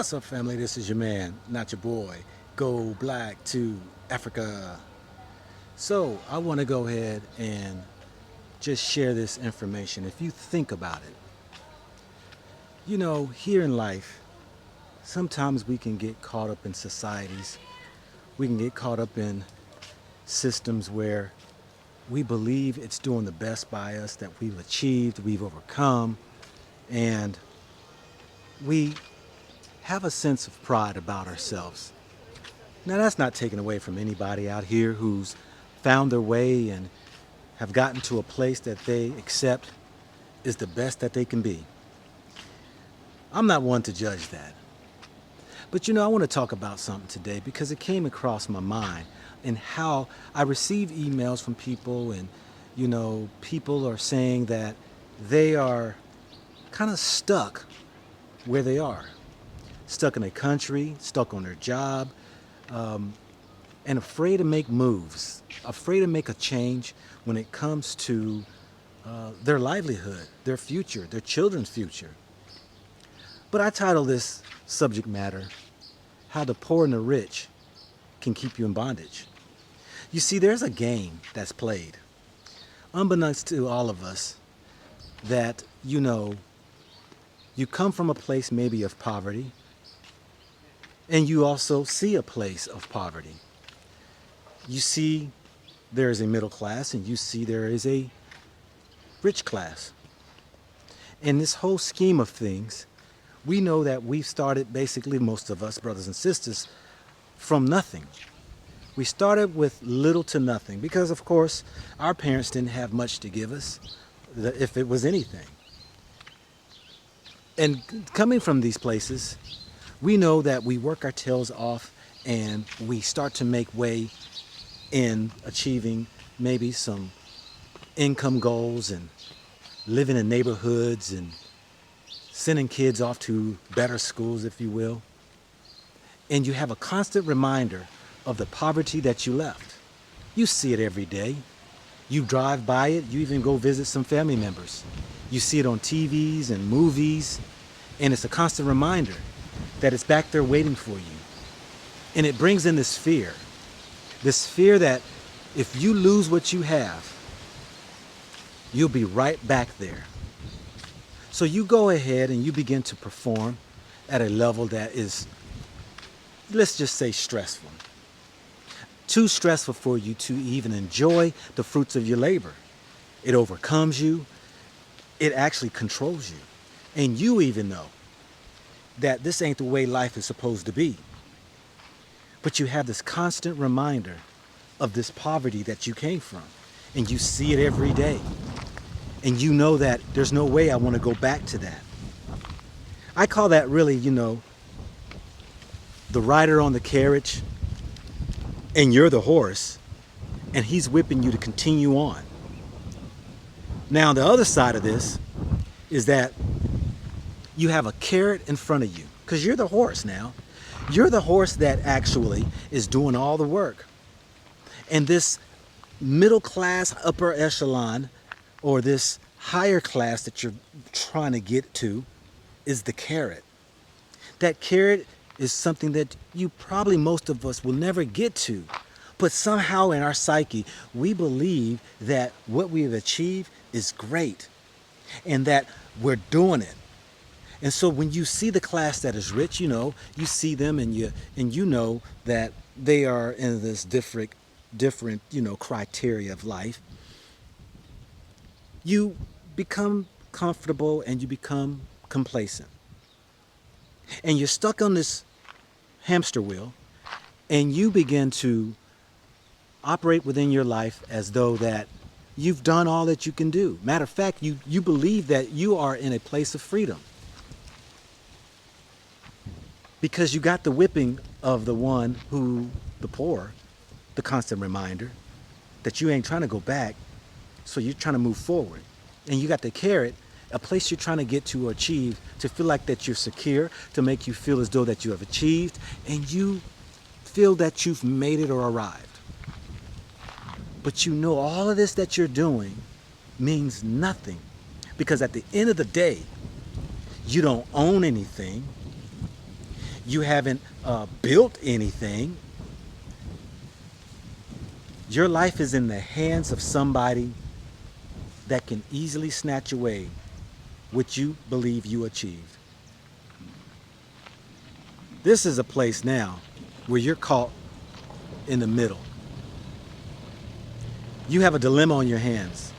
What's up, family? This is your man, not your boy. Go Black to Africa. So, I want to go ahead and just share this information. If you think about it, here in life, sometimes we can get caught up in societies. We can get caught up in systems where we believe it's doing the best by us, that we've achieved, we've overcome, and we have a sense of pride about ourselves. Now, that's not taken away from anybody out here who's found their way and have gotten to a place that they accept is the best that they can be. I'm not one to judge that. But I want to talk about something today because it came across my mind and how I receive emails from people, and people are saying that they are kind of stuck where they are, stuck in a country, stuck on their job, and afraid to make moves, afraid to make a change when it comes to their livelihood, their future, their children's future. But I title this subject matter, How the Poor and the Rich Can Keep You in Bondage. You see, there's a game that's played, unbeknownst to all of us, that you come from a place maybe of poverty, and you also see a place of poverty. You see there is a middle class, and you see there is a rich class. In this whole scheme of things, we know that we've started, basically most of us, brothers and sisters, from nothing. We started with little to nothing because, of course, our parents didn't have much to give us, if it was anything. And coming from these places, we know that we work our tails off and we start to make way in achieving maybe some income goals and living in neighborhoods and sending kids off to better schools, if you will. And you have a constant reminder of the poverty that you left. You see it every day. You drive by it. You even go visit some family members. You see it on TVs and movies, and it's a constant reminder that it's back there waiting for you. And it brings in this fear that if you lose what you have, you'll be right back there. So you go ahead and you begin to perform at a level that is, let's just say, stressful. Too stressful for you to even enjoy the fruits of your labor. It overcomes you. It actually controls you. And you even know that this ain't the way life is supposed to be. But you have this constant reminder of this poverty that you came from. And you see it every day. And you know that there's no way I want to go back to that. I call that really, the rider on the carriage, and you're the horse, and he's whipping you to continue on. Now, the other side of this is that you have a carrot in front of you, because you're the horse now. You're the horse that actually is doing all the work. And this middle class, upper echelon, or this higher class that you're trying to get to is the carrot. That carrot is something that you probably, most of us, will never get to. But somehow in our psyche, we believe that what we have achieved is great and that we're doing it. And so when you see the class that is rich, you see them and you know that they are in this different criteria of life. You become comfortable and you become complacent. And you're stuck on this hamster wheel, and you begin to operate within your life as though that you've done all that you can do. Matter of fact, you believe that you are in a place of freedom because you got the whipping of the one who, the poor, the constant reminder that you ain't trying to go back, so you're trying to move forward. And you got the carrot, a place you're trying to get to or achieve, to feel like that you're secure, to make you feel as though that you have achieved, and you feel that you've made it or arrived. But all of this that you're doing means nothing, because at the end of the day, you don't own anything. You haven't built anything. Your life is in the hands of somebody that can easily snatch away what you believe you achieved. This is a place now where you're caught in the middle. You have a dilemma on your hands,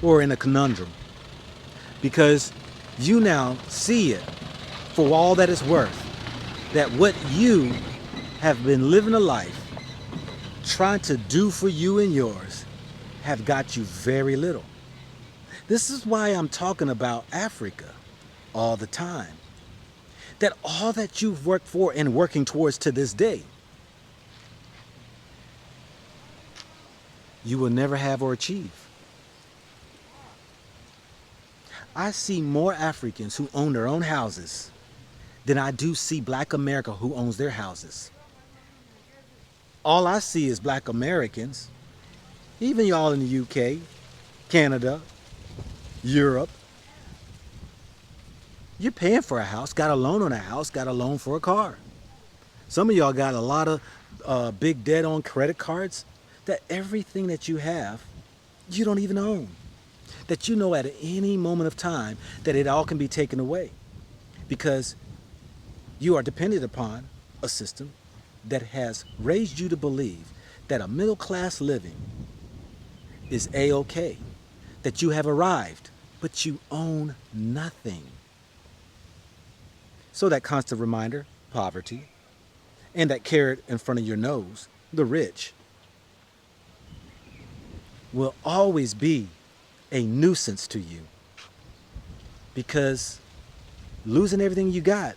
or in a conundrum, because you now see it for all that it's worth, that what you have been living a life trying to do for you and yours have got you very little. This is why I'm talking about Africa all the time. That all that you've worked for and working towards to this day, you will never have or achieve. I see more Africans who own their own houses than I do see Black America who owns their houses. All I see is Black Americans, even y'all in the UK, Canada, Europe. You're paying for a house, got a loan on a house, got a loan for a car. Some of y'all got a lot of big debt on credit cards, that everything that you have, you don't even own. That you know at any moment of time that it all can be taken away, because you are dependent upon a system that has raised you to believe that a middle class living is A-okay, that you have arrived, but you own nothing. So that constant reminder, poverty, and that carrot in front of your nose, the rich, will always be a nuisance to you, because losing everything you got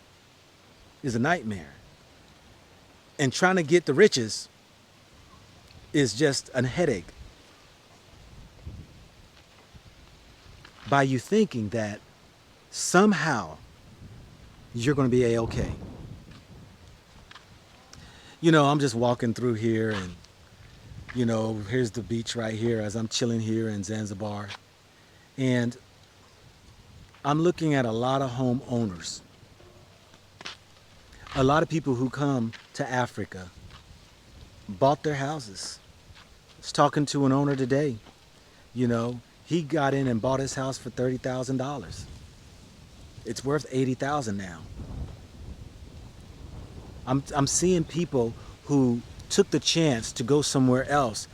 is a nightmare. And trying to get the riches is just a headache. By you thinking that somehow you're going to be A-okay. You know, I'm just walking through here, and, you know, here's the beach right here as I'm chilling here in Zanzibar. And I'm looking at a lot of homeowners. A lot of people who come to Africa bought their houses. I was talking to an owner today. You know, he got in and bought his house for $30,000. It's worth $80,000 now. I'm seeing people who took the chance to go somewhere else,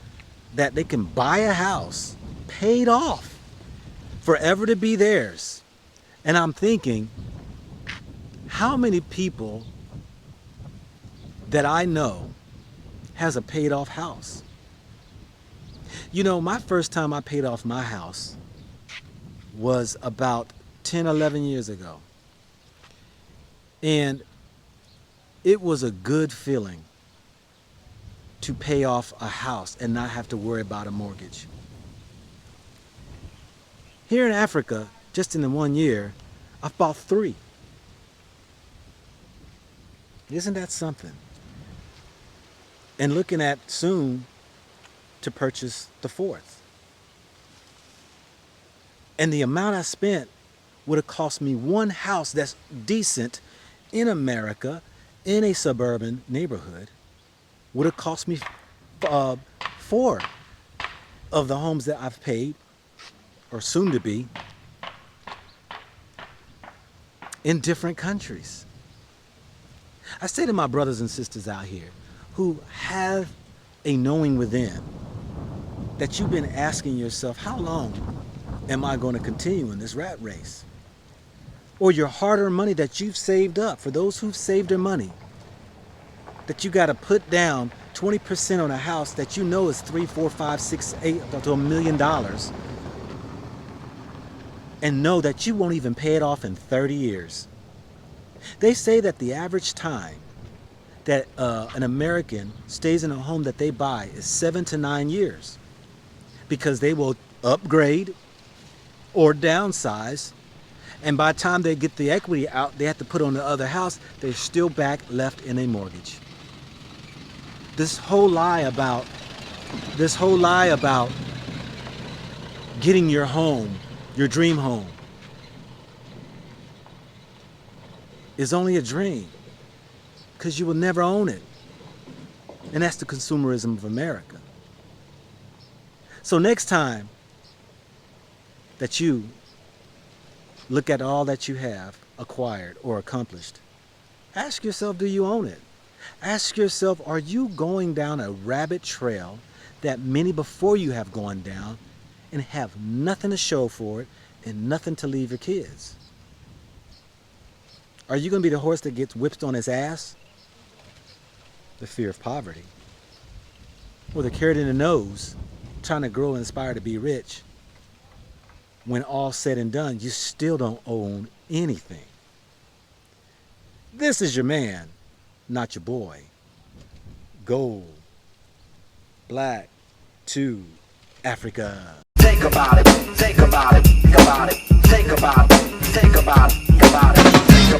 that they can buy a house paid off, forever to be theirs. And I'm thinking, how many people that I know has a paid off house? You know, my first time I paid off my house was about 10, 11 years ago. And it was a good feeling to pay off a house and not have to worry about a mortgage. Here in Africa, just in the 1 year, I've bought 3. Isn't that something? And looking at soon to purchase the 4th. And the amount I spent would have cost me one house that's decent in America, in a suburban neighborhood, would have cost me 4 of the homes that I've paid, or soon to be, in different countries. I say to my brothers and sisters out here who have a knowing within, that you've been asking yourself, how long am I going to continue in this rat race? Or your hard-earned money that you've saved up, for those who've saved their money, that you got to put down 20% on a house that you know is $3, $4, $5, $6, $8 to $1 million, and know that you won't even pay it off in 30 years. They say that the average time that an American stays in a home that they buy is 7 to 9 years, because they will upgrade or downsize, and by the time they get the equity out, they have to put on the other house, they're still back left in a mortgage. This whole lie about getting your home, your dream home, is only a dream. because you will never own it. And that's the consumerism of America. So next time that you look at all that you have acquired or accomplished, ask yourself, do you own it? Ask yourself, are you going down a rabbit trail that many before you have gone down and have nothing to show for it and nothing to leave your kids? Are you going to be the horse that gets whipped on his ass? The fear of poverty. Or the carrot in the nose, trying to grow and aspire to be rich. When all said and done, you still don't own anything. This is your man, not your boy. Gold, black, to Africa. Think about it, think about it, think about it, think about it, think about it, think about it.